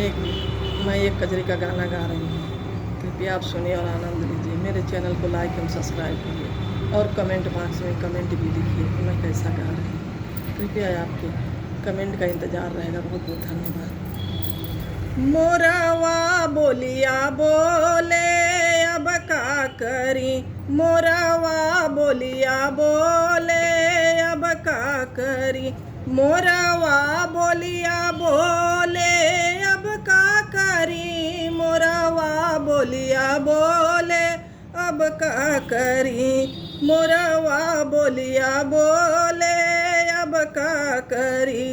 मैं एक कजरी का गाना गा रही हूँ। कृपया आप सुनिए और आनंद लीजिए। मेरे चैनल को लाइक एवं सब्सक्राइब कीजिए और कमेंट बॉक्स में कमेंट भी लिखिए कि मैं कैसा गा रही हूँ। कृपया आपके कमेंट का इंतज़ार रहेगा। बहुत बहुत धन्यवाद। मोरवा बोलिया बोले अब का करी, मोरवा बोलिया बोले अब का करी, मोरवा बोलिया बोले अब का करी, मोरवा बोलिया बोले अब का करी, मोरवा बोलिया बोले अब का करी।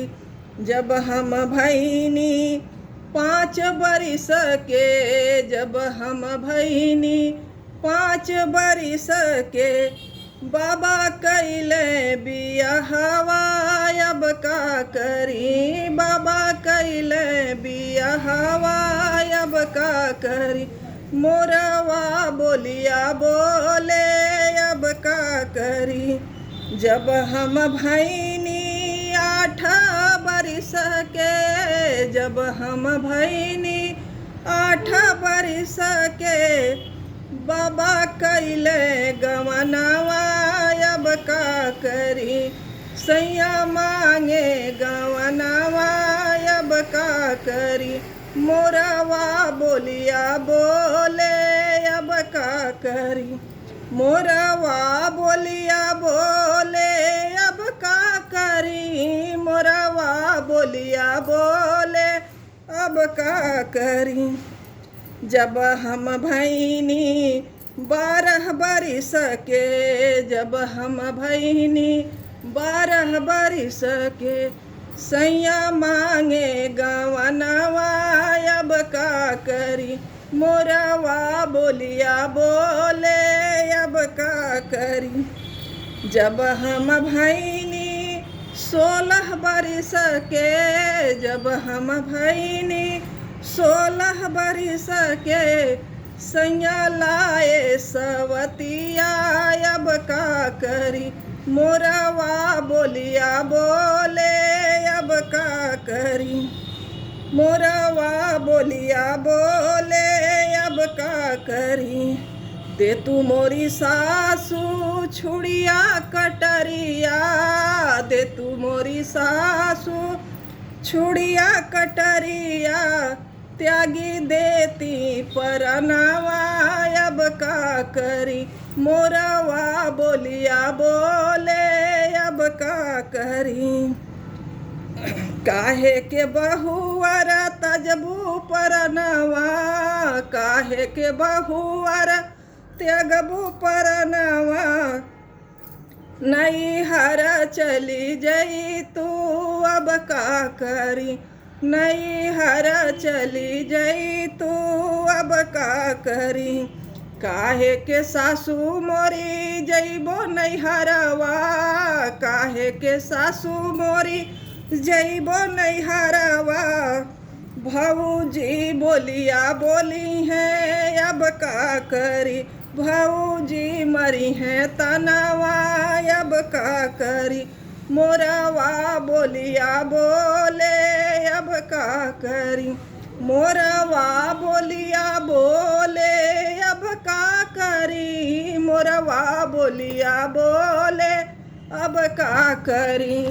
जब हम भैनी 5 बरिस के, जब हम भैनी 5 बरिस के, बाबा कैले बियाहवा अब का करी, बाबा कैले बियाहवा अब का करी, मोरवा बोलिया बोले अब का करी। जब हम भैनी 8 बरिस के, जब हम भैनी 8 बरिस के, बाबा कैले गवनवा अब का करी, सैया मांगे गवनवा अब का करी, मोरवा बोलिया बोले अब का करी, मोरवा बोलिया बोले अब का करी, मोरवा बोलिया बोले अब का करी। जब हम भैनी 12 बरिस के, जब हम भैनी 12 बरिस के, सैया मांगे गवनवा अब का करी, मोरवा बोलिया बोले अब का करी। जब हम भैनी 16 बरिस के, जब हम भैनी 16 बरिस के, सैया लाए सवतिया अब का करी, मोरवा बोलिया बोले अब का करी, मोरवा बोलिया बोले अब का करी। दे तू मोरी सासू छुड़िया कटरिया, दे तू मोरी सासू छुड़िया कटरिया, त्यागी देती परनवा अब का करी, मोरवा बोलिया बोले अब का करी। काहे के बहुअर तजबू परनवा, काहे के बहुअर त्यागबू परनवा, नैहर चली जई तू अब का करी, नैहर चली जई तू अब का करी। काहे के सासू मोरी जइबो नैहरवा, काहे के सासू मोरी जइबो नैहरवा, भौजी बोलिया बोली है अब का करी, भौजी मरी है तनवा अब का करी, मोरवा बोलिया बोले अब का करी, मोरवा बोलिया बोले अब का करी, मोरवा बोलिया बोले अब का करी।